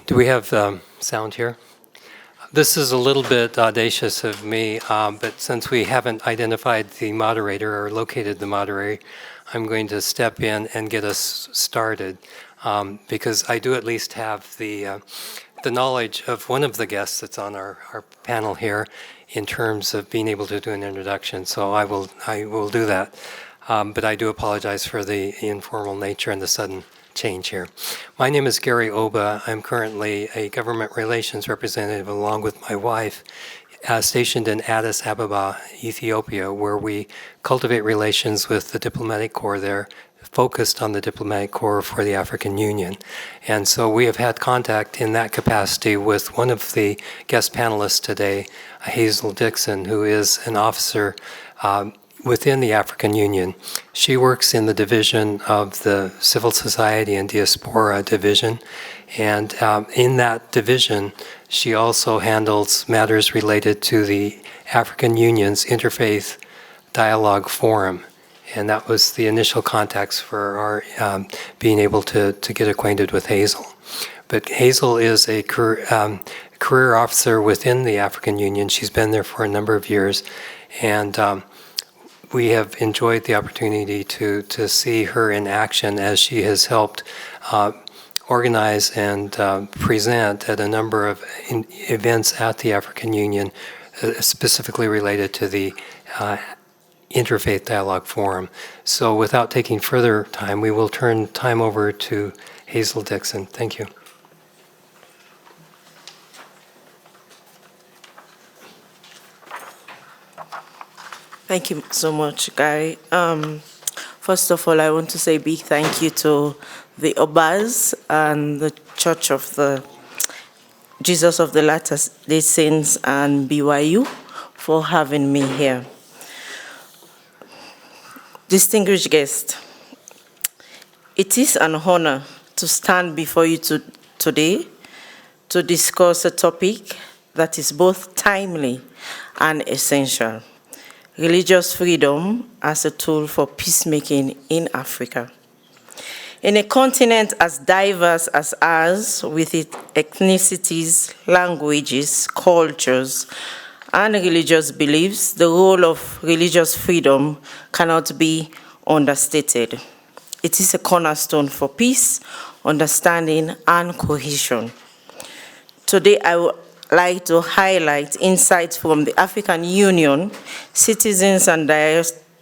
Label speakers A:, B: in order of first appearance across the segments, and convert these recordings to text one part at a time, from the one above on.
A: Do we have sound here? This is a little bit audacious of me, but since we haven't identified the moderator or located the moderator, I'm going to step in and get us started, because I do at least have the knowledge of one of the guests that's on our panel here in terms of being able to do an introduction, so I will do that. But I do apologize for the informal nature and the sudden change here. My name is Gary Oba. I'm currently a government relations representative along with my wife, stationed in Addis Ababa, Ethiopia, where we cultivate relations with the diplomatic corps there, focused on the diplomatic corps for the African Union. And so we have had contact in that capacity with one of the guest panelists today, Hazel Dixon, who is an officer within the African Union. She works in the division of the Civil Society and Diaspora division, and in that division, she also handles matters related to the African Union's Interfaith Dialogue Forum, and that was the initial contacts for our being able to get acquainted with Hazel. But Hazel is a career officer within the African Union. She's been there for a number of years, and we have enjoyed the opportunity to see her in action as she has helped organize and present at a number of events at the African Union, specifically related to the Interfaith Dialogue Forum. So without taking further time, we will turn time over to Hazel Dixon. Thank you.
B: Thank you so much, Gary. First of all, I want to say a big thank you to the Obas and the Church of the Jesus of the Latter-day Saints and BYU for having me here. Distinguished guests, it is an honor to stand before you today to discuss a topic that is both timely and essential: religious freedom as a tool for peacemaking in Africa. In a continent as diverse as ours, with its ethnicities, languages, cultures, and religious beliefs, the role of religious freedom cannot be understated. It is a cornerstone for peace, understanding, and cohesion. Today, I would like to highlight insights from the African Union Citizens and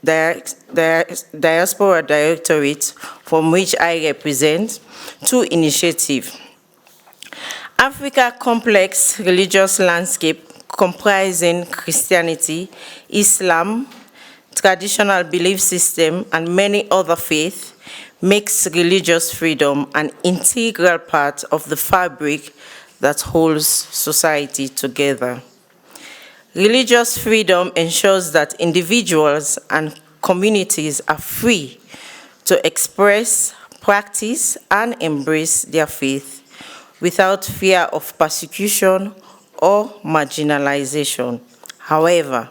B: Diaspora Directorate, from which I represent, two initiatives. Africa's complex religious landscape comprising Christianity, Islam, traditional belief system, and many other faiths makes religious freedom an integral part of the fabric that holds society together. Religious freedom ensures that individuals and communities are free to express, practice, and embrace their faith without fear of persecution or marginalization. However,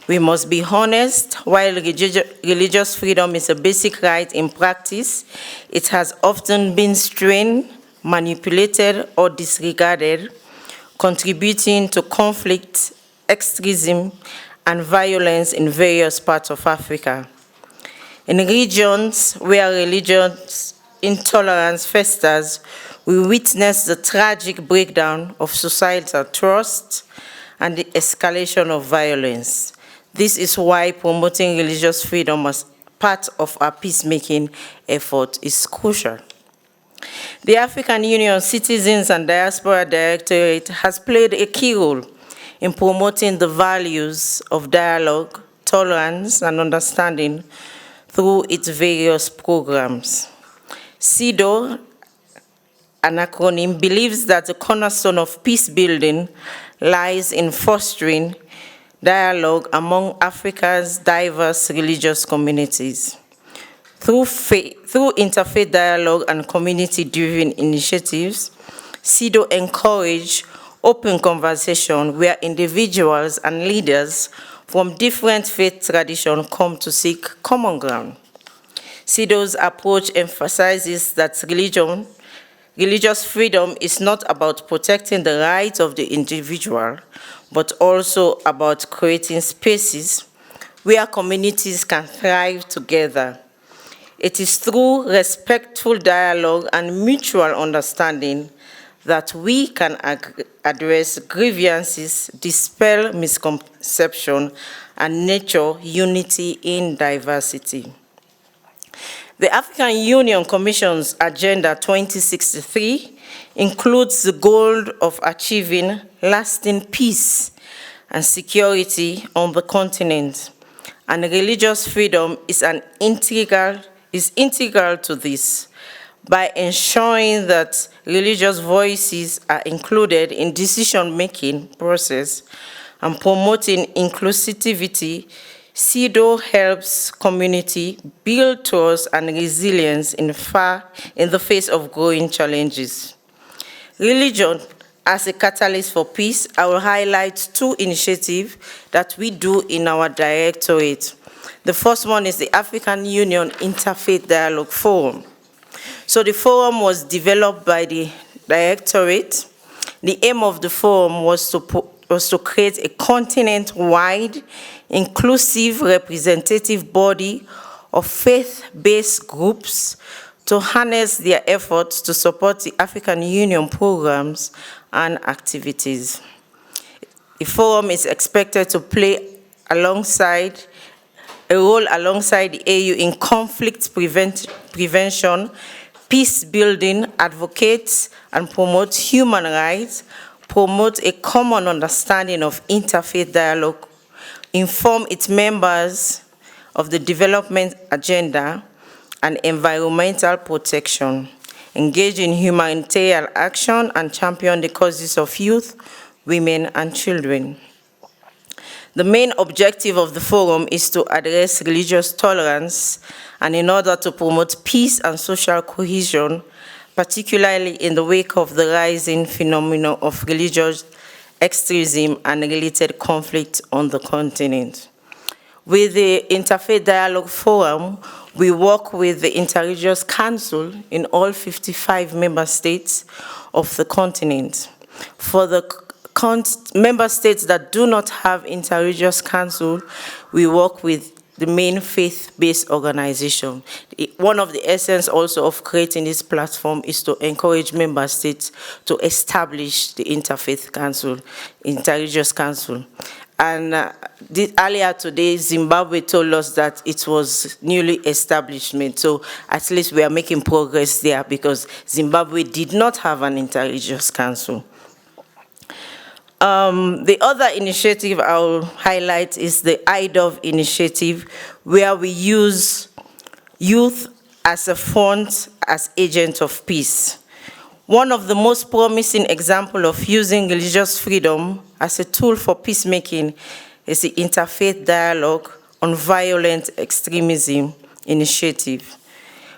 B: we must be honest, while religious freedom is a basic right in practice, it has often been strained, manipulated, or disregarded, contributing to conflict, extremism, and violence in various parts of Africa. In regions where religious intolerance festers, we witness the tragic breakdown of societal trust and the escalation of violence. This is why promoting religious freedom as part of our peacemaking effort is crucial. The African Union Citizens and Diaspora Directorate has played a key role in promoting the values of dialogue, tolerance, and understanding through its various programs. CIDO, an acronym, believes that the cornerstone of peace building lies in fostering dialogue among Africa's diverse religious communities. Through interfaith dialogue and community-driven initiatives, CIDO encourages open conversation where individuals and leaders from different faith traditions come to seek common ground. CIDO's approach emphasizes that religious freedom is not about protecting the rights of the individual, but also about creating spaces where communities can thrive together. It is through respectful dialogue and mutual understanding that we can address grievances, dispel misconception, and nurture unity in diversity. The African Union Commission's Agenda 2063 includes the goal of achieving lasting peace and security on the continent, and religious freedom is integral to this by ensuring that religious voices are included in decision-making process and promoting inclusivity. CEDAW helps community build trust and resilience in the face of growing challenges. Religion as a catalyst for peace, I will highlight two initiatives that we do in our directorate. The first one is the African Union Interfaith Dialogue Forum. So the forum was developed by the directorate. The aim of the forum was to create a continent-wide, inclusive, representative body of faith-based groups to harness their efforts to support the African Union programs and activities. The forum is expected to play a role alongside the AU in conflict prevention, peace building, advocates and promote human rights, promote a common understanding of interfaith dialogue, inform its members of the development agenda and environmental protection, engage in humanitarian action and champion the causes of youth, women and children. The main objective of the forum is to address religious tolerance and in order to promote peace and social cohesion, particularly in the wake of the rising phenomenon of religious extremism and related conflict on the continent. With the Interfaith Dialogue Forum, we work with the Interreligious Council in all 55 member states of the continent. For the member states that do not have Interreligious Council, we work with the main faith-based organization. One of the essence also of creating this platform is to encourage member states to establish the Interfaith Council, Interreligious Council. And earlier today, Zimbabwe told us that it was newly established. So at least we are making progress there because Zimbabwe did not have an Interreligious Council. The other initiative I will highlight is the IDOV initiative, where we use youth as a front, as agents of peace. One of the most promising examples of using religious freedom as a tool for peacemaking is the Interfaith Dialogue on Violent Extremism initiative.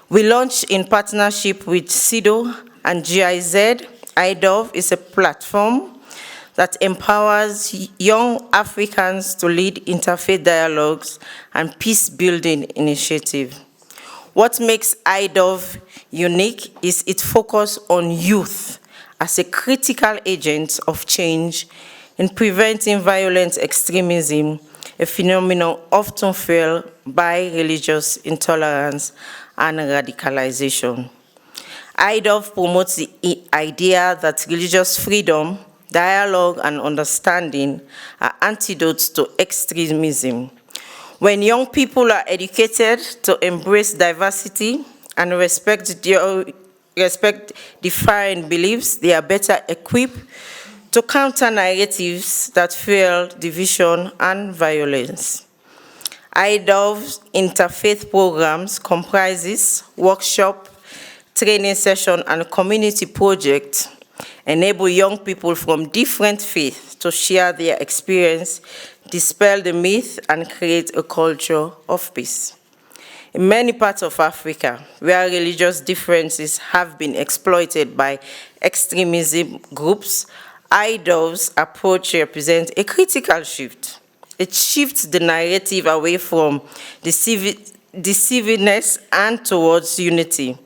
B: We launched in partnership with CEDAW and GIZ. IDOV is a platform that empowers young Africans to lead interfaith dialogues and peace-building initiatives. What makes IDOV unique is its focus on youth as a critical agent of change in preventing violent extremism, a phenomenon often fueled by religious intolerance and radicalization. IDOV promotes the idea that religious freedom, dialogue, and understanding are antidotes to extremism. When young people are educated to embrace diversity and respect different beliefs, they are better equipped to counter narratives that fuel division and violence. IDOV's interfaith programs comprises workshop, training session, and community projects enable young people from different faiths to share their experience, dispel the myth, and create a culture of peace. In many parts of Africa, where religious differences have been exploited by extremism groups, IDOV's approach represents a critical shift. It shifts the narrative away from deceivedness and towards unity.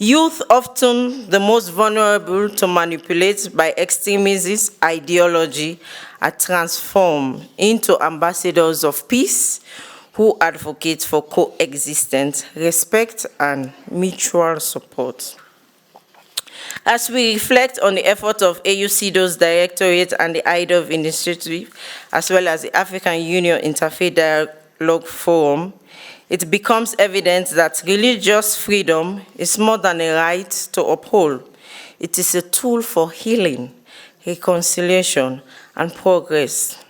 B: Youth, often the most vulnerable to manipulate by extremist ideology, are transformed into ambassadors of peace who advocate for coexistence, respect, and mutual support. As we reflect on the effort of AUCIDO's Directorate and the IDOV Initiative, as well as the African Union Interfaith Dialogue Forum, it becomes evident that religious freedom is more than a right to uphold. It is a tool for healing, reconciliation, and progress.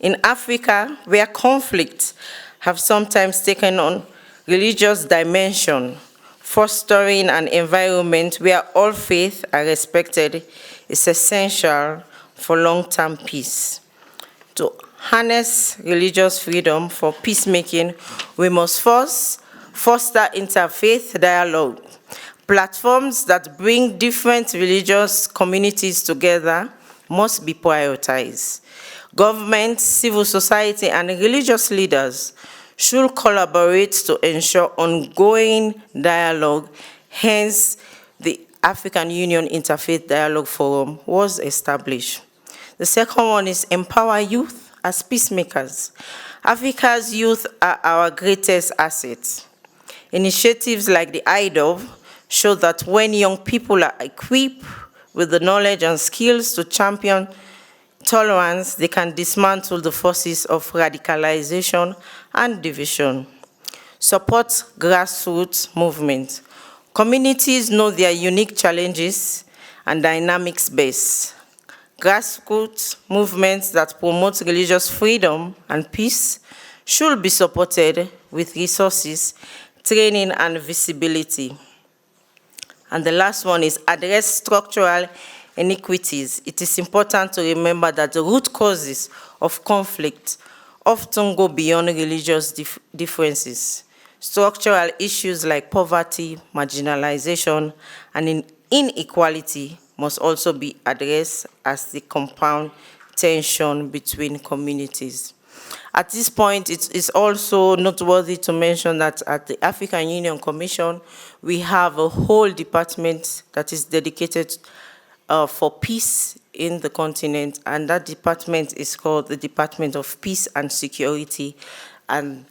B: In Africa, where conflicts have sometimes taken on religious dimension, fostering an environment where all faiths are respected is essential for long-term peace. To harness religious freedom for peacemaking, we must first foster interfaith dialogue. Platforms that bring different religious communities together must be prioritized. Government, civil society, and religious leaders should collaborate to ensure ongoing dialogue. Hence, the African Union Interfaith Dialogue Forum was established. The second one is empower youth as peacemakers. Africa's youth are our greatest asset. Initiatives like the IDOV show that when young people are equipped with the knowledge and skills to champion tolerance, they can dismantle the forces of radicalization and division. Support grassroots movements. Communities know their unique challenges and dynamics best. Grassroots movements that promote religious freedom and peace should be supported with resources, training, and visibility. And the last one is address structural inequities. It is important to remember that the root causes of conflict often go beyond religious differences. Structural issues like poverty, marginalization, and inequality must also be addressed as they compound tension between communities. At this point, it is also noteworthy to mention that at the African Union Commission, we have a whole department that is dedicated for peace in the continent, and that department is called the Department of Peace and Security. And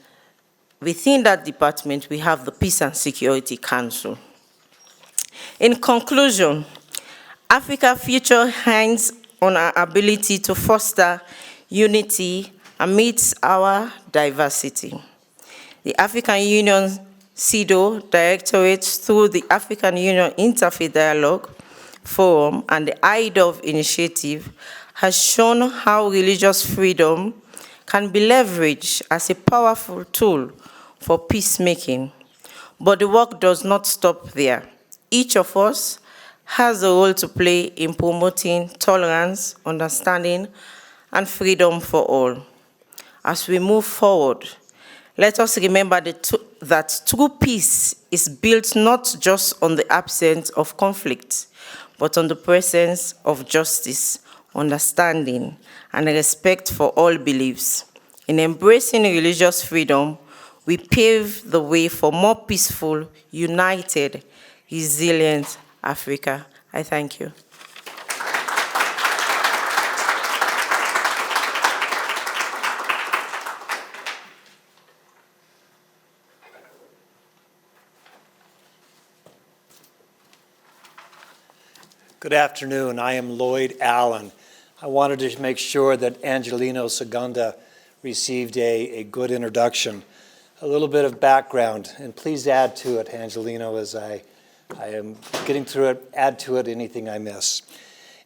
B: within that department, we have the Peace and Security Council. In conclusion, Africa's future hangs on our ability to foster unity amidst our diversity. The African Union CIDO Directorate, through the African Union Interfaith Dialogue Forum and the IDOV Initiative, has shown how religious freedom can be leveraged as a powerful tool for peacemaking. But the work does not stop there. Each of us has a role to play in promoting tolerance, understanding, and freedom for all. As we move forward, let us remember that true peace is built not just on the absence of conflict, but on the presence of justice, understanding, and respect for all beliefs. In embracing religious freedom, we pave the way for more peaceful, united, resilient Africa. I thank you.
C: Good afternoon. I am Lloyd Allen. I wanted to make sure that Angelino Segunda received a good introduction. A little bit of background, and please add to it, Angelino, as I am getting through it, add to it anything I miss.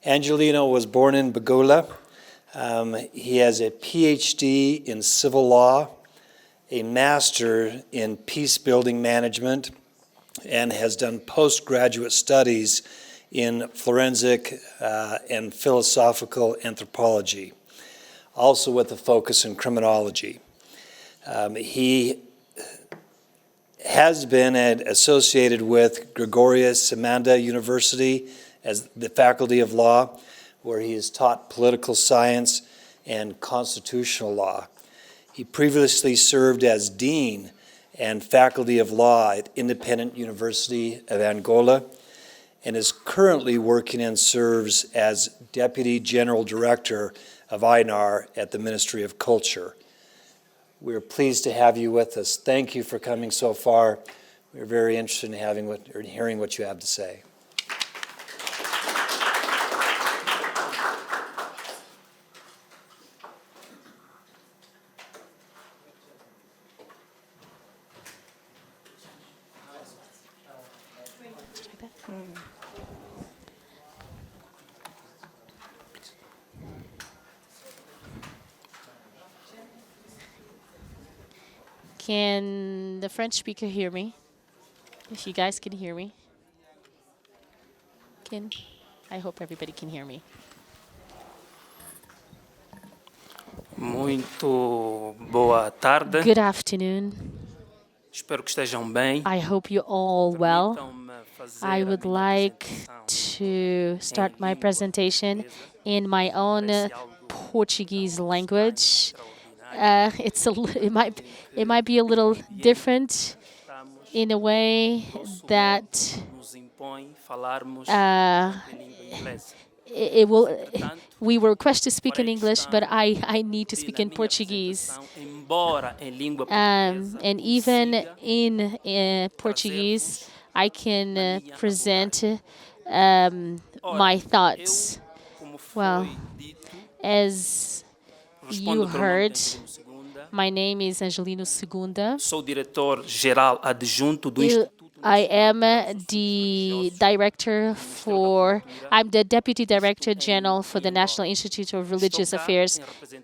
C: Angelino was born in Angola. He has a PhD in civil law, a master in peace building management, and has done postgraduate studies in forensic and philosophical anthropology, also with a focus in criminology. He has been associated with Gregorius Samanda University as the faculty of law, where he has taught political science and constitutional law. He previously served as dean and Faculty of Law at Independent University of Angola, and is currently working and serves as Deputy General Director of INAR at the Ministry of Culture. We're pleased to have you with us. Thank you for coming so far. We're very interested in hearing what you have to say.
D: Can the French speaker hear me? If you guys can hear me. I hope everybody can hear me.
E: Muito boa tarde.
D: Good afternoon.
E: Espero que estejam bem.
D: I hope you're all well.
E: Permitam-me fazer
D: I
E: a
D: would
E: minha
D: like
E: apresentação
D: to start my
E: língua
D: presentation
E: portuguesa.
D: in my own
E: Parece algo
D: Portuguese language.
E: extraordinário.
D: It might be a little different in a way
E: Nosso
D: that
E: modo nos impõe falarmos em língua inglesa.
D: it will.
E: Portanto,
D: We were requested to speak in
E: farei
D: English,
E: questão
D: but I need to
E: de,
D: speak
E: na
D: in
E: minha
D: Portuguese.
E: apresentação, embora em língua portuguesa,
D: And even
E: consiga
D: in Portuguese, I can present my thoughts.
E: como foi
D: Well,
E: dito,
D: as you
E: respondo pelo nome
D: heard,
E: de Angelino Segunda.
D: my name is Angelino Segunda.
E: Sou diretor geral adjunto do Instituto.
D: I am the director I'm the Deputy Director General for the National Institute of Religious Affairs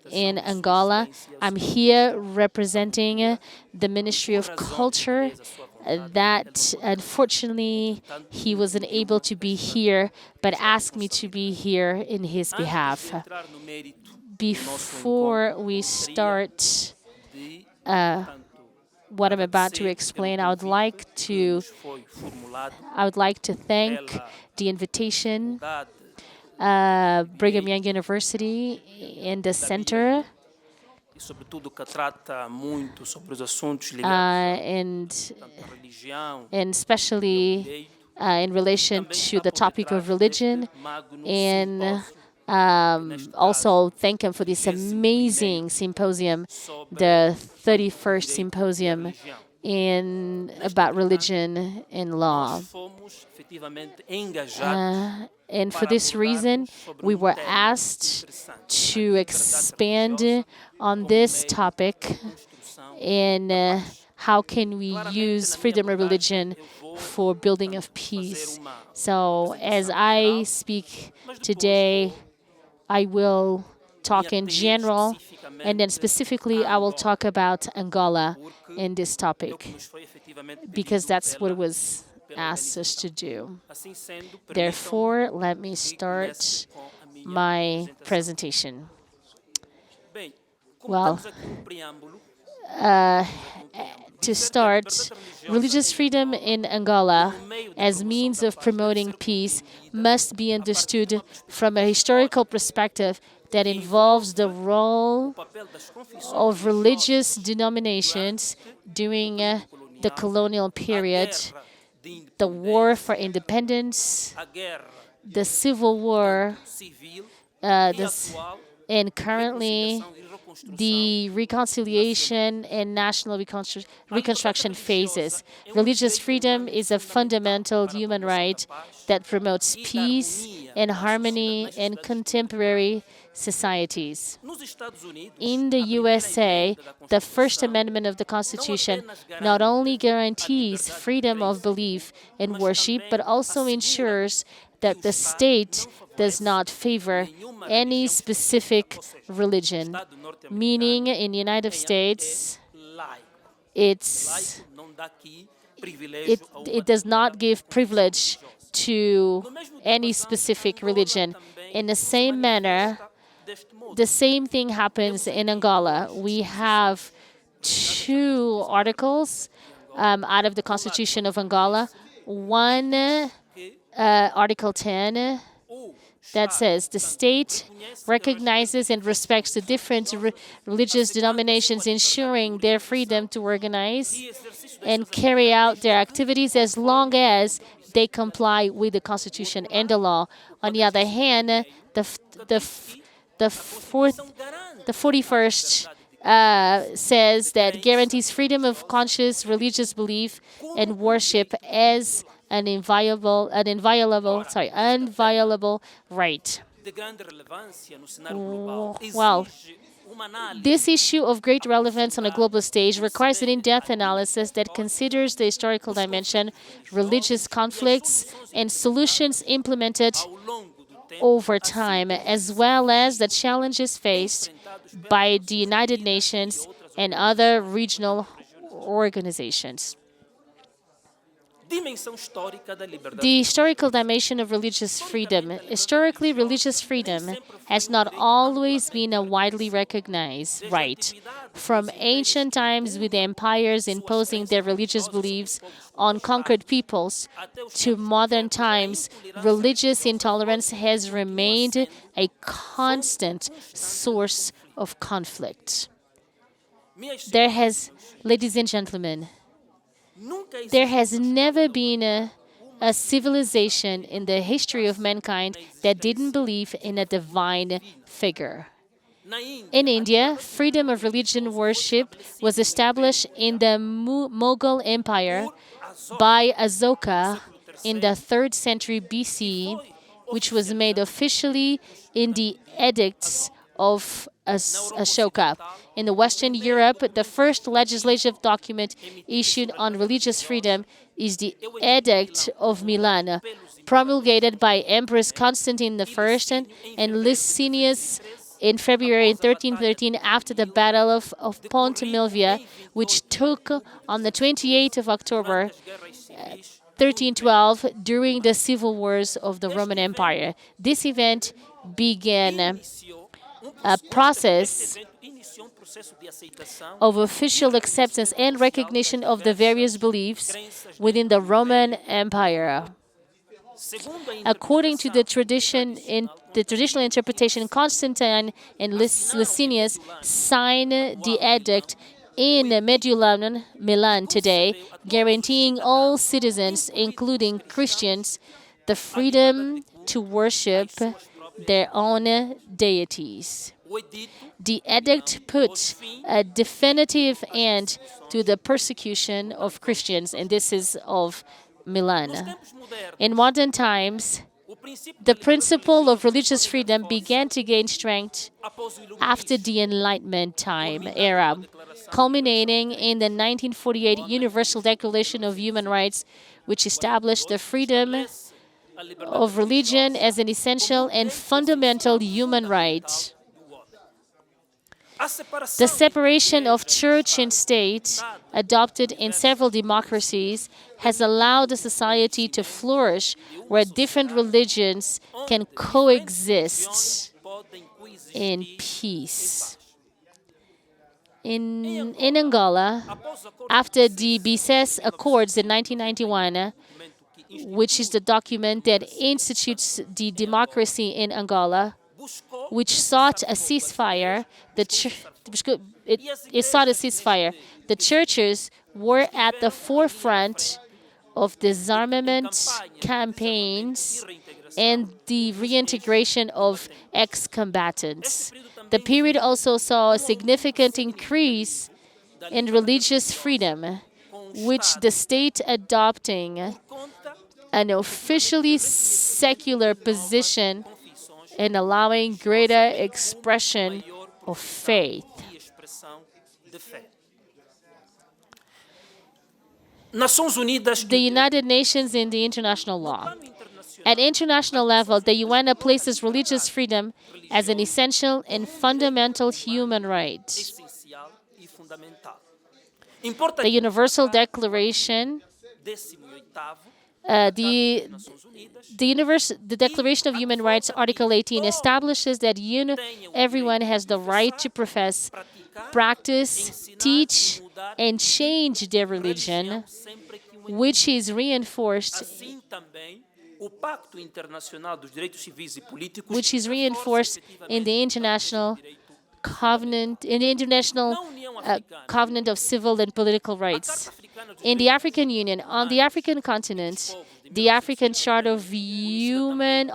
D: in Angola. I'm here representing the Ministry of Culture that unfortunately he wasn't able to be here, but asked me to be here in his behalf. Before we start what I'm about to explain, I would like to thank the invitation, Brigham Young University and the center,
E: E sobretudo que trata muito sobre os assuntos ligados à religião,
D: and especially in relation to the topic of religion, and also thank him for this amazing symposium, the 31st symposium about religion and law.
E: fomos efetivamente engajados
D: And for this reason, we were asked to expand on this topic and how can we use freedom of religion for building of peace. So as I speak today, I will talk in general, and then specifically I will talk about Angola in this topic, because that's what was asked us to do.
E: Assim sendo,
D: Therefore, let me start my presentation.
E: bem, como
D: Well,
E: estamos aqui no preâmbulo,
D: to start, religious freedom in Angola as means of promoting peace must be understood from a historical perspective that involves the role
E: o papel das confissões
D: of religious denominations during the colonial period, the war for independence,
E: a guerra
D: the civil war,
E: civil
D: the,
E: atual,
D: and currently
E: reconciliação e reconstrução.
D: the reconciliation and national reconstruction phases. Religious freedom is a fundamental human right that promotes peace and harmony in contemporary societies.
E: Nos Estados Unidos,
D: In the
E: a primeira
D: USA,
E: emenda da
D: the First
E: Constituição
D: Amendment of the Constitution not only guarantees freedom of belief and worship, but also ensures that the state does not favor any specific religion, meaning in the United States,
E: laico.
D: it's,
E: Laico não dá aqui privilégio a uma
D: it does not give privilege to any specific religion. In the same manner,
E: deste modo.
D: the same thing happens in Angola. We have two articles out of the Constitution of Angola. One, Article 10, that says the state recognizes and respects the different religious denominations, ensuring their freedom to organize and carry out their activities as long as they comply with the Constitution and the law. On the other hand, the 41st says that guarantees freedom of conscious religious belief and worship as an inviolable right. Well, this issue of great relevance on a global stage requires an in-depth analysis that considers the historical dimension, religious conflicts, and solutions implemented over time, as well as the challenges faced by the United Nations and other regional organizations. The historical dimension of religious freedom. Historically, religious freedom has not always been a widely recognized right. From ancient times, with empires imposing their religious beliefs on conquered peoples, to modern times, religious intolerance has remained a constant source of conflict. Ladies and gentlemen, there has never been a civilization in the history of mankind that didn't believe in a divine figure. In India, freedom of religion worship was established in the Mughal Empire by Ashoka in the 3rd century BC, which was made officially in the edicts of Ashoka. In the Western Europe, the first legislative document issued on religious freedom is the Edict of Milan, promulgated by Emperors Constantine I and Licinius in February 1313 after the Battle of Ponte Milvia, which took on the 28th of October 1312 during the civil wars of the Roman Empire. This event began a process of official acceptance and recognition of the various beliefs within the Roman Empire. According to the traditional interpretation, Constantine and Licinius signed the edict in Milan today, guaranteeing all citizens, including Christians, the freedom to worship their own deities. The edict put a definitive end to the persecution of Christians, and this is of Milan. In modern times, the principle of religious freedom began to gain strength after the Enlightenment era, culminating in the 1948 Universal Declaration of Human Rights, which established the freedom of religion as an essential and fundamental human right. The separation of church and state, adopted in several democracies, has allowed a society to flourish where different religions can coexist in peace. In Angola, after the Bices Accords in 1991, which is the document that institutes the democracy in Angola, which sought a ceasefire, it sought a ceasefire. The churches were at the forefront of disarmament campaigns and the reintegration of ex-combatants. The period also saw a significant increase in religious freedom, which the state adopting an officially secular position and allowing greater expression of faith. The United Nations in the international law. At international level, the UN places religious freedom as an essential and fundamental human right. The Universal Declaration the Declaration of Human Rights, Article 18, establishes that everyone has the right to profess, practice, teach, and change their religion, which is reinforced
E: o Pacto Internacional dos Direitos Civis e Políticos,
D: which is
E: reforça
D: reinforced in the
E: efetivamente
D: international
E: o direito
D: covenant, in the international
E: da União Africana.
D: covenant of civil and political
E: A Carta
D: rights.
E: Africana dos
D: In the
E: Direitos
D: African Union, on the African continent, the African Charter of Human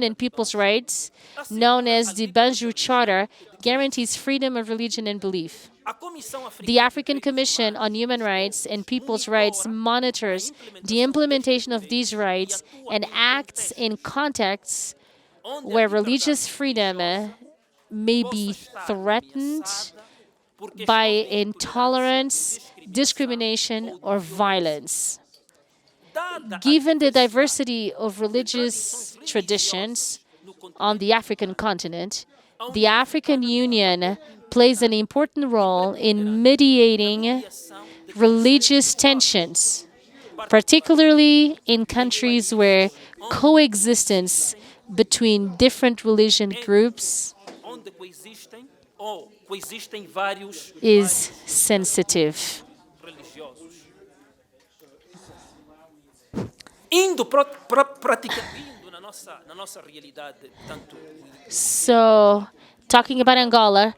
D: and People's Rights, known as the Banjul Charter, guarantees freedom of religion and belief.
E: A Comissão
D: The
E: Africana
D: African Commission on Human Rights and People's Rights monitors the implementation of these rights and acts in contexts
E: onde
D: where
E: a liberdade
D: religious freedom may be threatened
E: por questões
D: by
E: de
D: intolerance, discrimination, or violence.
E: dada a
D: Given the
E: diversidade
D: diversity of religious traditions on the African continent, the African Union plays an important role in mediating religious tensions, particularly in countries where coexistence between different religion groups
E: onde coexistem vários
D: is sensitive.
E: religiosos. Praticando na nossa realidade, tanto
D: So, talking about Angola,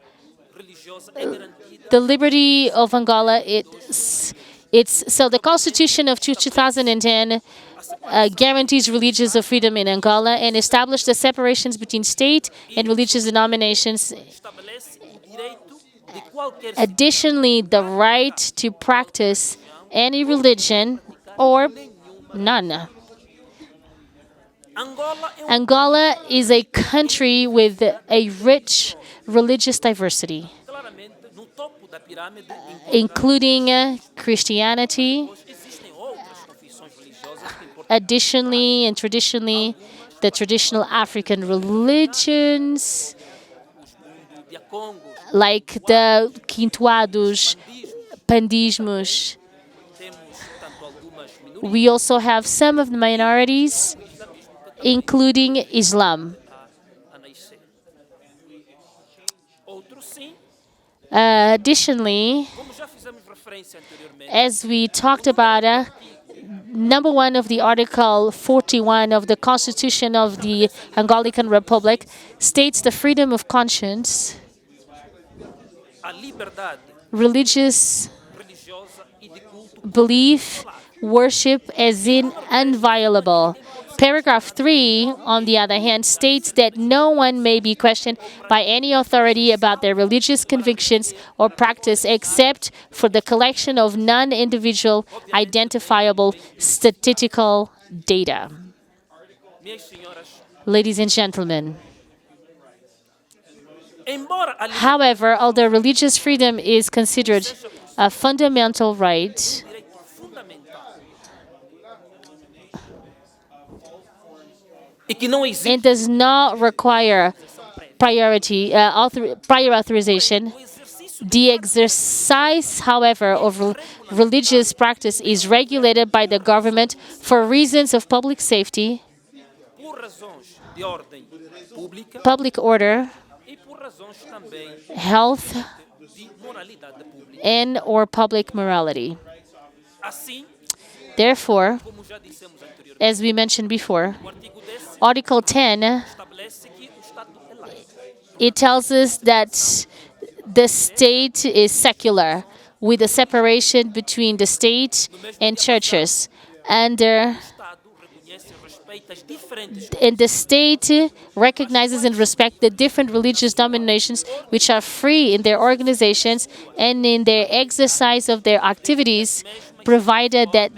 E: religiosa é garantida
D: the liberty of Angola, it's so the Constitution of 2010 guarantees religious freedom in Angola and established the separations between state and religious denominations.
E: estabelece o direito de qualquer
D: Additionally, the right to practice any religion or none.
E: Angola é
D: Angola is a country with a rich religious diversity,
E: claramente no topo da pirâmide,
D: including Christianity.
E: existem outras confissões religiosas que importante
D: Additionally and traditionally, the traditional African religions,
E: de Congo,
D: like the Quintuados, Pandismos.
E: temos tanto algumas minorias
D: We also have some of the minorities, including Islam.
E: a nascer. Outros sim,
D: Additionally,
E: como já fizemos referência anteriormente,
D: as we talked about, number 1 of the Article 41 of the Constitution of the Angolan Republic states the freedom of conscience,
E: a liberdade
D: religious
E: religiosa e de culto
D: belief, worship as inviolable. Paragraph 3, on the other hand, states that no one may be questioned by any authority about their religious convictions or practice except for the collection of non-individual identifiable statistical data.
E: minhas senhoras,
D: Ladies and gentlemen,
E: embora a liberdade
D: however, although religious freedom is considered a fundamental right,
E: é um direito fundamental e que não existe
D: it does not require prior authorization.
E: o exercício
D: The exercise, however, of religious practice is regulated by the government for reasons of public safety,
E: por razões de ordem pública
D: public order,
E: e por razões também
D: health,
E: de moralidade pública.
D: and or public morality.
E: Assim,
D: Therefore,
E: como já dissemos anteriormente,
D: as we mentioned before,
E: o artigo 10
D: Article 10,
E: estabelece que o Estado é laico.
D: it tells us that the state is secular, with a separation between the state and churches. And
E: O Estado reconhece e respeita as diferentes
D: the state recognizes and respects the different religious denominations which are free in their organizations and in their exercise of their activities, provided that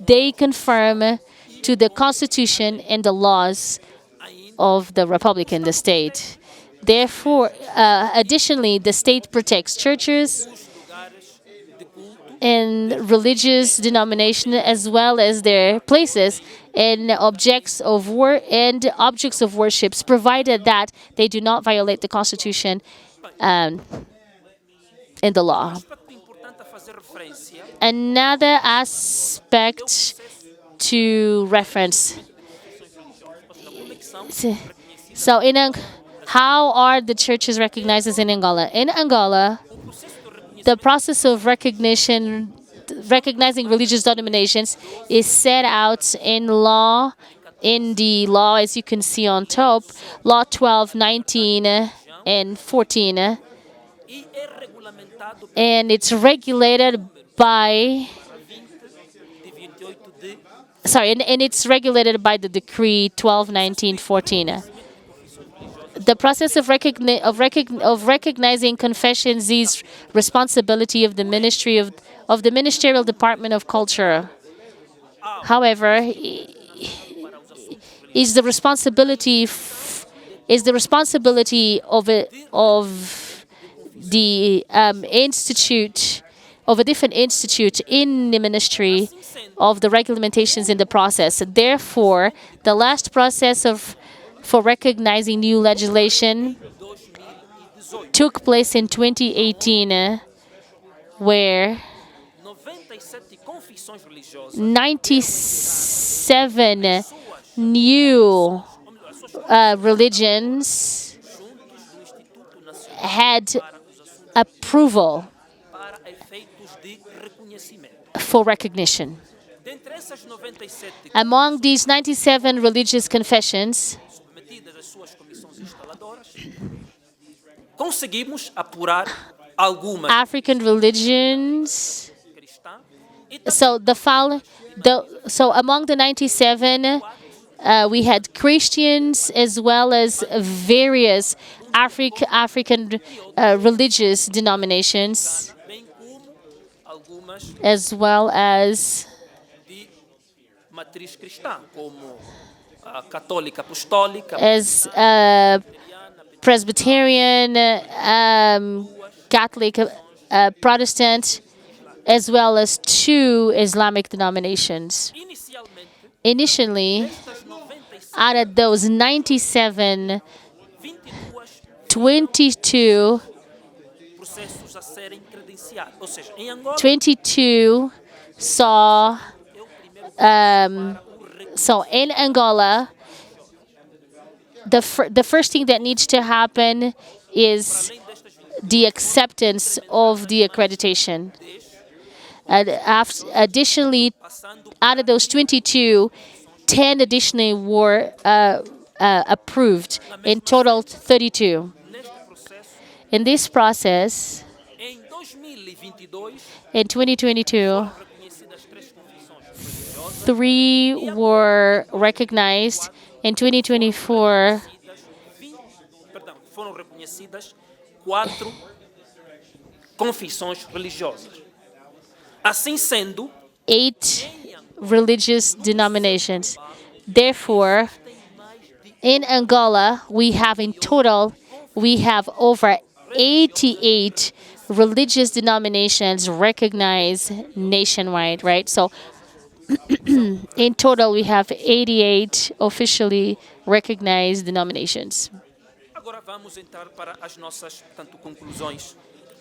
D: they conform to the Constitution and the laws of the Republic and the state. Therefore, additionally, the state protects churches
E: lugares de culto
D: and religious denomination as well as their places and objects of worships, provided that they do not violate the Constitution and the law.
E: aspecto importante a fazer referência
D: Another aspect to reference. So, how are the churches recognized as in Angola? In Angola, the process of recognizing religious denominations is set out in law in the law, as you can see on top, Law 12, 19, and 14.
E: e é regulamentado
D: And it's regulated by,
E: de 28 de
D: sorry, and it's regulated by the decree 12, 19, 14. The process of, of recognizing confessions is responsibility of the Ministry of the Ministerial Department of Culture. However, is the responsibility of the institute, of a different institute in the Ministry of the Regulamentations in the process. Therefore, the last process for recognizing new legislation took place in 2018, where
E: 97 confissões religiosas
D: 97 new religions had approval
E: para efeitos de reconhecimento.
D: for recognition.
E: Dentre essas 97
D: Among these 97 religious confessions,
E: submetidas às suas comissões instaladoras, conseguimos apurar algumas
D: African religions.
E: cristãs e
D: So among the 97, we had Christians as well as various African religious denominations,
E: bem como algumas
D: as well as
E: de matriz cristã, como a católica apostólica,
D: as Presbyterian, Catholic, Protestant, as well as 2 Islamic denominations.
E: inicialmente
D: Initially,
E: das 97,
D: out of those 97,
E: 22
D: 22
E: processos a serem credenciados. Ou seja, em Angola
D: 22 saw, so in Angola, the first thing that needs to happen is the acceptance of the accreditation. Additionally, out of those 22, 10 additionally were approved. In total, 32.
E: neste processo,
D: In this process,
E: em 2022,
D: in 2022,
E: reconhecidas 3 confissões religiosas,
D: 3 were recognized. In 2024,
E: foram reconhecidas 4 confissões religiosas. Assim sendo,
D: 8 religious denominations. Therefore, in Angola, we have over 88 religious denominations recognized nationwide, right? So in total, we have 88 officially recognized denominations.
E: agora vamos entrar para as nossas, portanto, conclusões.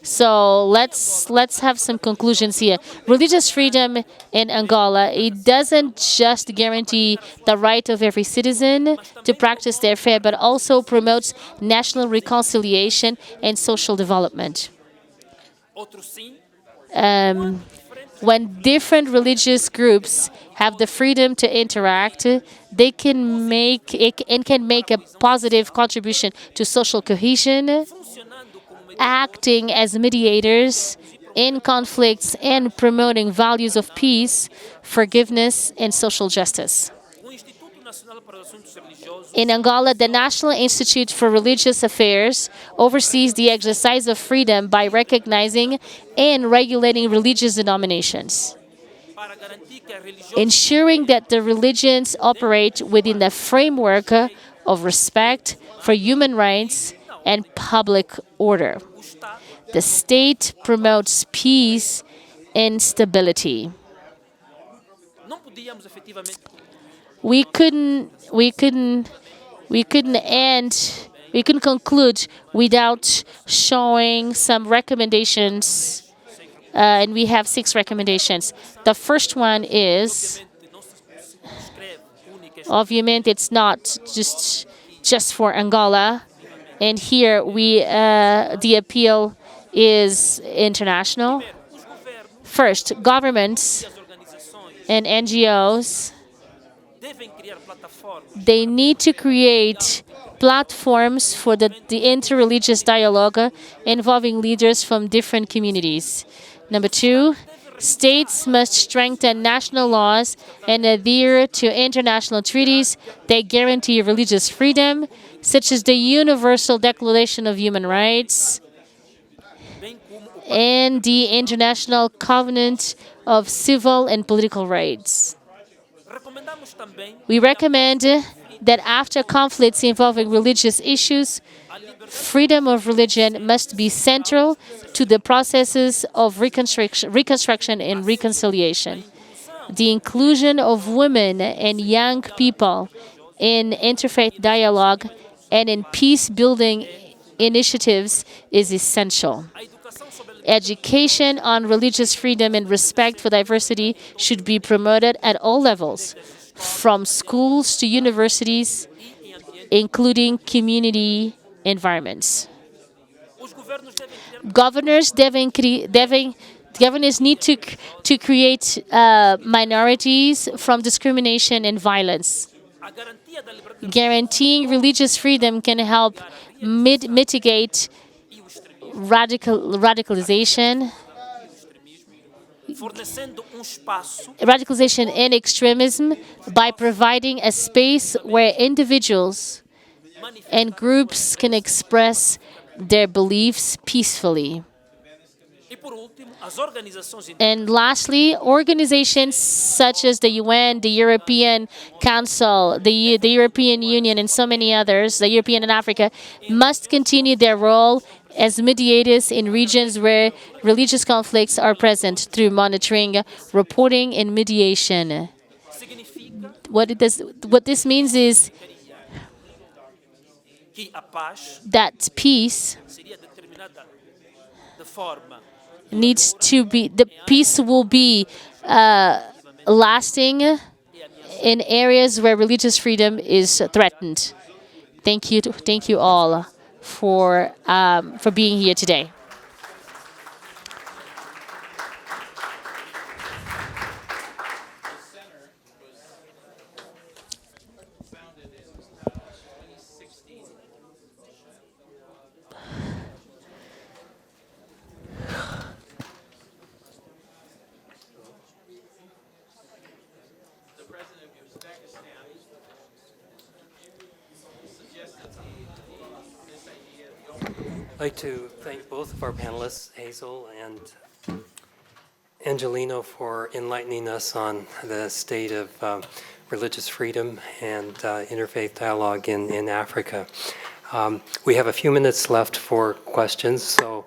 D: So let's have some conclusions here. Religious freedom in Angola, it doesn't just guarantee the right of every citizen to practice their faith, but also promotes national reconciliation and social development.
E: Outro sim,
D: When different religious groups have the freedom to interact, they can make a positive contribution to social cohesion,
E: funcionando como
D: acting as mediators in conflicts and promoting values of peace, forgiveness, and social justice.
E: o Instituto Nacional para os Assuntos Religiosos
D: In Angola, the National Institute for Religious Affairs oversees the exercise of freedom by recognizing and regulating religious denominations,
E: para garantir que a religião
D: ensuring that the religions operate within the framework of respect for human rights and public order.
E: o Estado
D: The state promotes peace and stability.
E: não podíamos efetivamente
D: We couldn't conclude without showing some recommendations, and we have 6 recommendations. The first one is,
E: não se escreve única
D: obviamente, it's not just for Angola, and here the appeal is international. First, governments
E: as organizações
D: and NGOs They need to create platforms for the interreligious dialogue involving leaders from different communities. Number two, states must strengthen national laws and adhere to international treaties that guarantee religious freedom, such as the Universal Declaration of Human Rights and the International Covenant of Civil and Political Rights. We recommend that after conflicts involving religious issues, freedom of religion must be central to the processes of reconstruction and reconciliation. The inclusion of women and young people in interfaith dialogue and in peace-building initiatives is essential. Education on religious freedom and respect for diversity should be promoted at all levels, from schools to universities, including community environments. Governors need to create minorities from discrimination and violence. Guaranteeing religious freedom can help mitigate radicalization and extremism by providing a space where individuals and groups can express their beliefs peacefully. And lastly, organizations such as the UN, the European Council, the European Union, and so many others, the European and Africa, must continue their role as mediators in regions where religious conflicts are present through monitoring, reporting, and mediation. What this means is that peace needs to be, the peace will be lasting in areas where religious freedom is threatened. Thank you all for being here today.
A: I'd like to thank both of our panelists, Hazel and Angelino, for enlightening us on the state of religious freedom and interfaith dialogue in Africa. We have a few minutes left for questions, so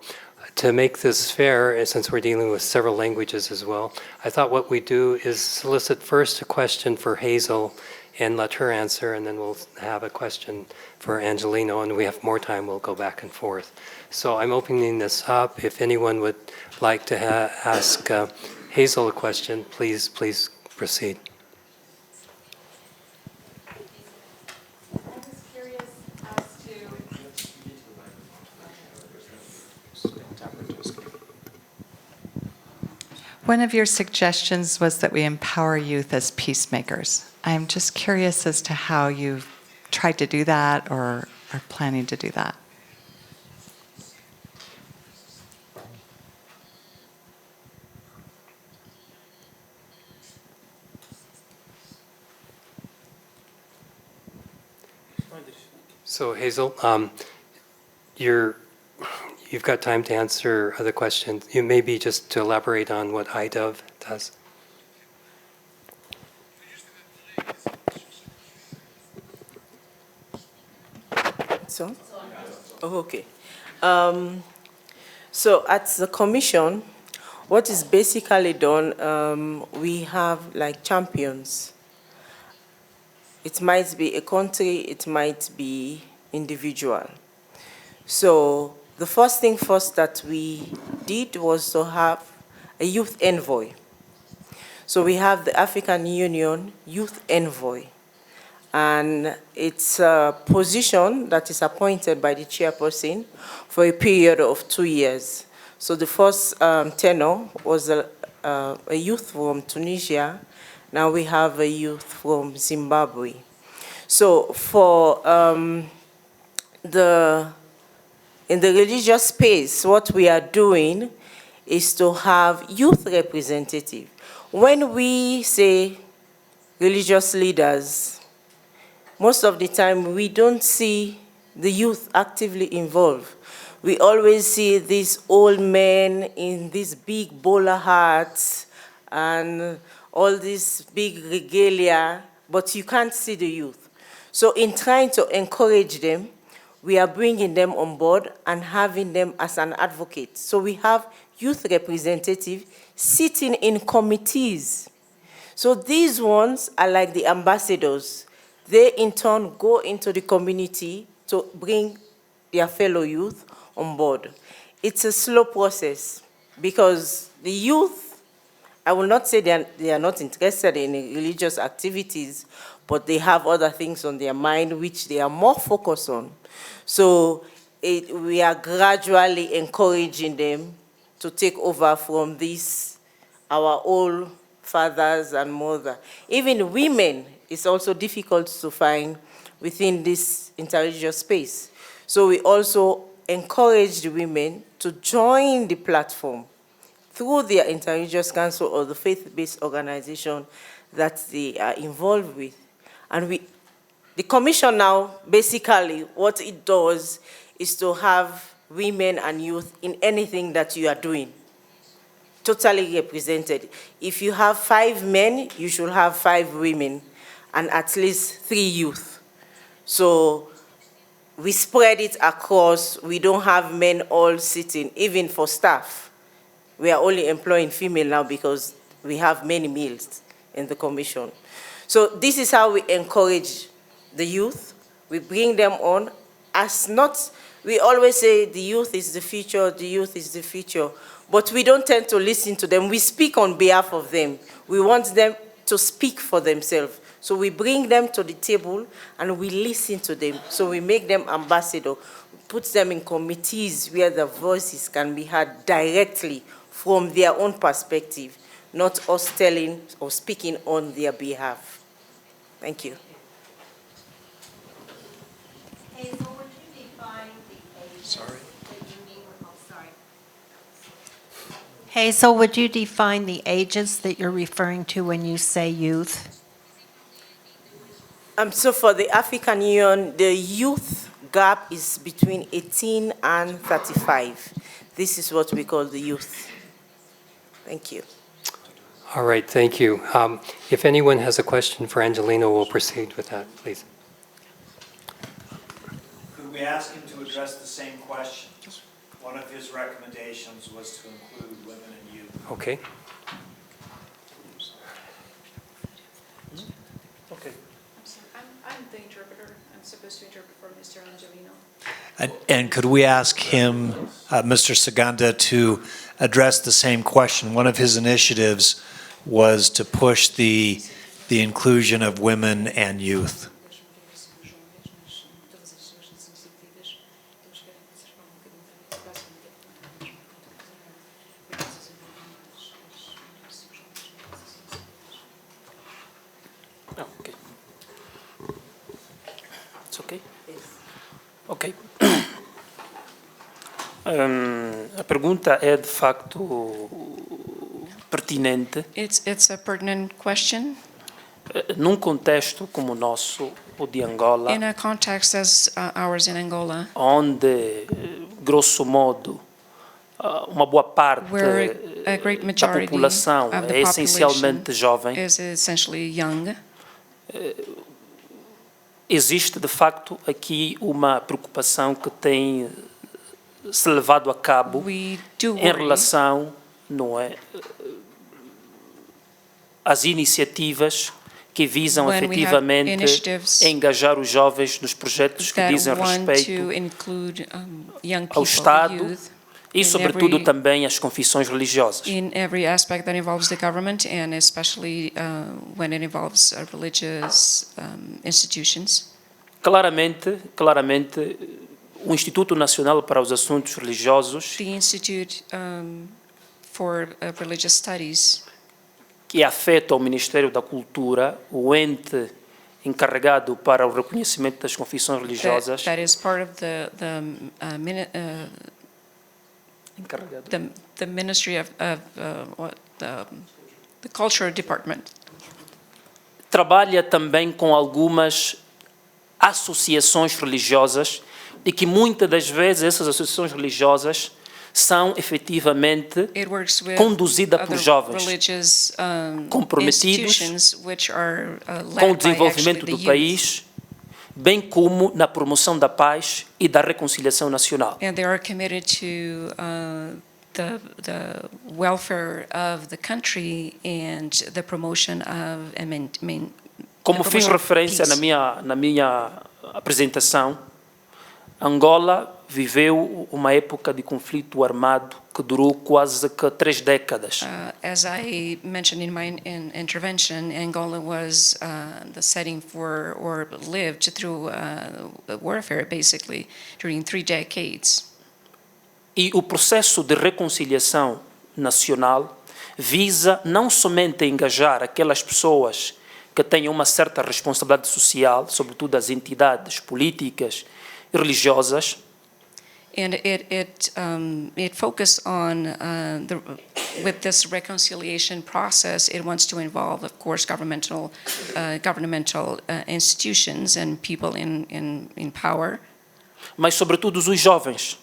A: to make this fair, since we're dealing with several languages as well, I thought what we do is solicit first a question for Hazel and let her answer, and then we'll have a question for Angelino, and we have more time, we'll go back and forth. So I'm opening this up. If anyone would like to ask Hazel a question, please proceed.
F: One of your suggestions was that we empower youth as peacemakers. I'm just curious as to how you've tried to do that or are planning to do that.
A: So Hazel, you've got time to answer other questions. You maybe just to elaborate on what IDOV does.
B: Okay. So at the commission, what is basically done, we have like champions. It might be a country, it might be individual. So the first thing first that we did was to have a youth envoy. So we have the African Union Youth Envoy. And it's a position that is appointed by the chairperson for a period of 2 years. So the first tenure was a youth from Tunisia, Now we have a youth from Zimbabwe. So for in the religious space, what we are doing is to have youth representative. When we say religious leaders, most of the time we don't see the youth actively involved. We always see these old men in these big bowler hats and all this big regalia, but you can't see the youth. So in trying to encourage them, we are bringing them on board and having them as an advocate. So we have youth representatives sitting in committees. So these ones are like the ambassadors. They in turn go into the community to bring their fellow youth on board. It's a slow process because the youth, I will not say they are not interested in religious activities, but they have other things on their mind which they are more focused on. So we are gradually encouraging them to take over from this, our old fathers and mothers. Even women, it's also difficult to find within this interreligious space. So we also encourage the women to join the platform through their interreligious council or the faith-based organization that they are involved with. And the commission now, basically, what it does is to have women and youth in anything that you are doing, totally represented. If you have 5 men, you should have 5 women and at least 3 youth. So we spread it across. We don't have men all sitting, even for staff. We are only employing female now because we have many males in the commission. So this is how we encourage the youth. We bring them on as not, we always say the youth is the future, the youth is the future, but we don't tend to listen to them. We speak on behalf of them. We want them to speak for themselves. So we bring them to the table and we listen to them. So we make them ambassadors, put them in committees where their voices can be heard directly from their own perspective, not us telling or speaking on their behalf. Thank you.
G: Hazel, would you define the ages that you mean with, Hazel, would you define the ages that you're referring to when you say youth?
B: So for the African Union, the youth gap is between 18 and 35. This is what we call the youth. Thank you.
A: All right, thank you. If anyone has a question for Angelino, we'll proceed with that, please.
C: Could we ask him to address the same question? One of his recommendations was to include women and youth.
A: Okay.
C: Okay.
H: I'm the interpreter. I'm supposed to interpret for Mr. Angelino.
C: And could we ask him, Mr. Segunda, to address the same question? One of his initiatives was to push the inclusion of women and youth.
E: Okay. It's okay? Ok. A pergunta é de facto pertinente.
H: It's a pertinent question.
E: Num contexto como o nosso, o de Angola,
H: In a context as ours in Angola,
E: onde, grosso modo, uma boa parte
H: where a great
E: da
H: majority
E: população
H: of the
E: é essencialmente jovem,
H: is essentially young,
E: existe de facto aqui uma preocupação que tem se levado a cabo
H: we do
E: em
H: worry
E: relação, não é, às iniciativas que visam
H: when we have
E: efetivamente
H: initiatives
E: engajar os jovens nos projetos que
H: that
E: dizem
H: want
E: respeito
H: to include young
E: ao
H: people,
E: Estado
H: youth,
E: e,
H: in
E: sobretudo,
H: every-
E: também às confissões religiosas.
H: in every aspect that involves the government and especially when it involves religious institutions.
E: Claramente, o Instituto Nacional para os Assuntos Religiosos
H: The Institute for Religious Studies
E: que afeta ao Ministério da Cultura, o ente encarregado para o reconhecimento das confissões religiosas.
H: That is part of the Ministry of the Culture Department.
E: Trabalha também com algumas associações religiosas e que muitas das vezes essas associações religiosas são efetivamente conduzidas por jovens comprometidos com o desenvolvimento do país, bem como na promoção da paz e da reconciliação nacional.
H: And they are committed to the welfare of the country and the promotion of
E: Como fiz referência na minha apresentação, Angola viveu uma época de conflito armado que durou quase que 3 décadas.
H: As I mentioned in my intervention, Angola was the setting for, or lived through warfare, basically, during 3 decades.
E: E o processo de reconciliação nacional visa não somente engajar aquelas pessoas que têm uma certa responsabilidade social, sobretudo as entidades políticas e religiosas.
H: And it focused on with this reconciliation process, it wants to involve, of course, governmental institutions and people in power.
E: Mas sobretudo os jovens.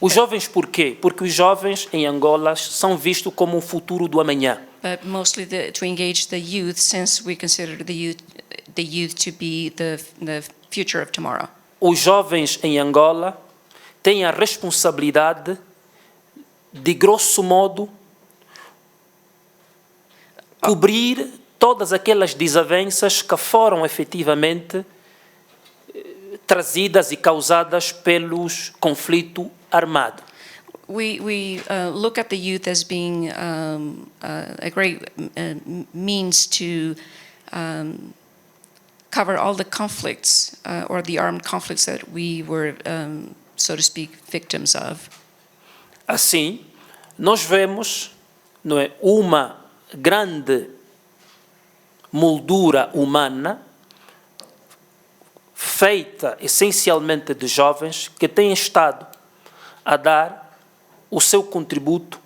E: Os jovens por quê? Porque os jovens em Angola são vistos como o futuro do amanhã.
H: But mostly to engage the youth, since we consider the youth to be the future of tomorrow.
E: Os jovens em Angola têm a responsabilidade de, grosso modo, cobrir todas aquelas desavenças que foram efetivamente trazidas e causadas pelos conflitos armados.
H: We look at the youth as being a great means to cover all the conflicts or the armed conflicts that we were, so to speak, victims of.
E: Assim, nós vemos, não é, uma grande moldura humana feita essencialmente de jovens que têm estado a dar o seu contributo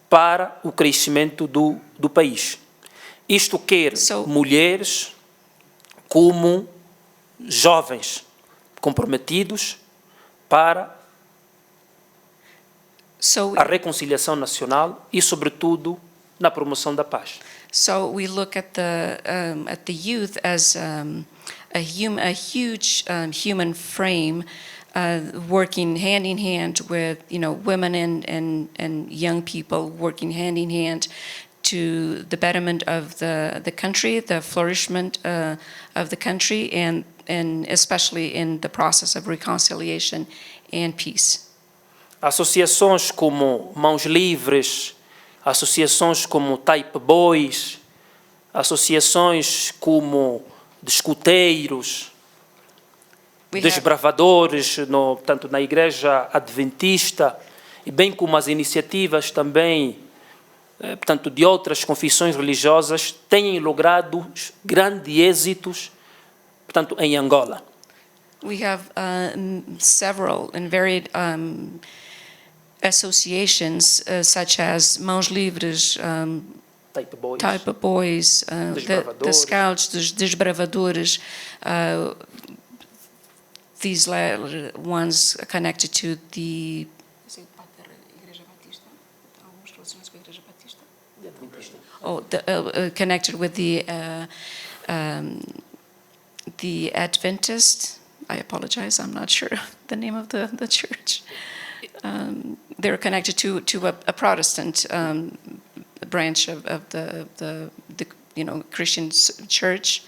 E: para o crescimento do país. Isto quer mulheres como jovens comprometidos para a reconciliação nacional e, sobretudo, na promoção da paz.
H: So we look at the youth as a huge human frame, working hand in hand with women and young people, working hand in hand to the betterment of the country, the flourishment of the country, and especially in the process of reconciliation and peace.
E: Associações como Mãos Livres, associações como Type Boys, associações como Escuteiros, Desbravadores, tanto na Igreja Adventista, e bem como as iniciativas também, portanto, de outras confissões religiosas, têm logrado grandes êxitos, portanto, em Angola.
H: We have several and varied associations such as Mãos Livres, Type Boys, the Scouts, the Desbravadores, these ones connected to the connected with the Adventist. I apologize, I'm not sure the name of the church. They're connected to a Protestant branch of the Christian church.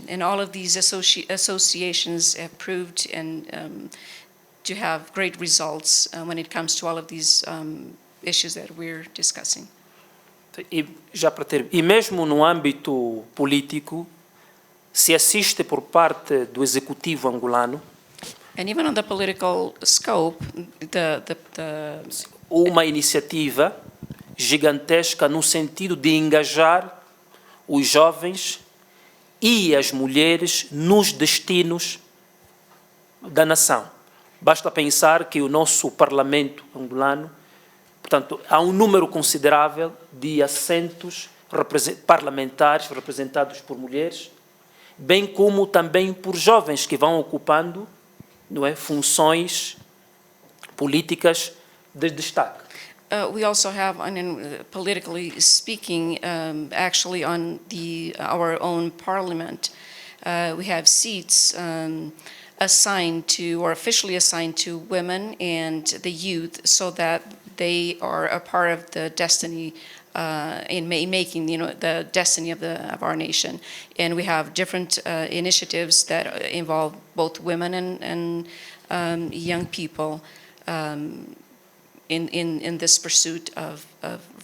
H: And all of these associations have proved and to have great results when it comes to all of these issues that we're discussing.
E: E mesmo no âmbito político, se assiste por parte do executivo angolano
H: and even on the political scope,
E: uma iniciativa gigantesca no sentido de engajar os jovens e as mulheres nos destinos da nação. Basta pensar que o nosso parlamento angolano, portanto, há um número considerável de assentos parlamentares representados por mulheres, bem como também por jovens que vão ocupando, não é, funções políticas de destaque.
H: We also have, politically speaking, actually on our own parliament, we have seats assigned to, or officially assigned to, women and the youth, so that they are a part of the destiny in making, the destiny of our nation. And we have different initiatives that involve both women and young people in this pursuit of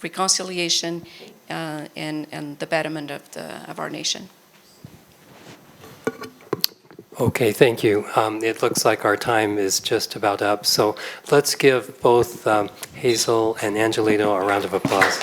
H: reconciliation and the betterment of our nation.
A: Okay, thank you. It looks like our time is just about up, so let's give both Hazel and Angelino a round of applause.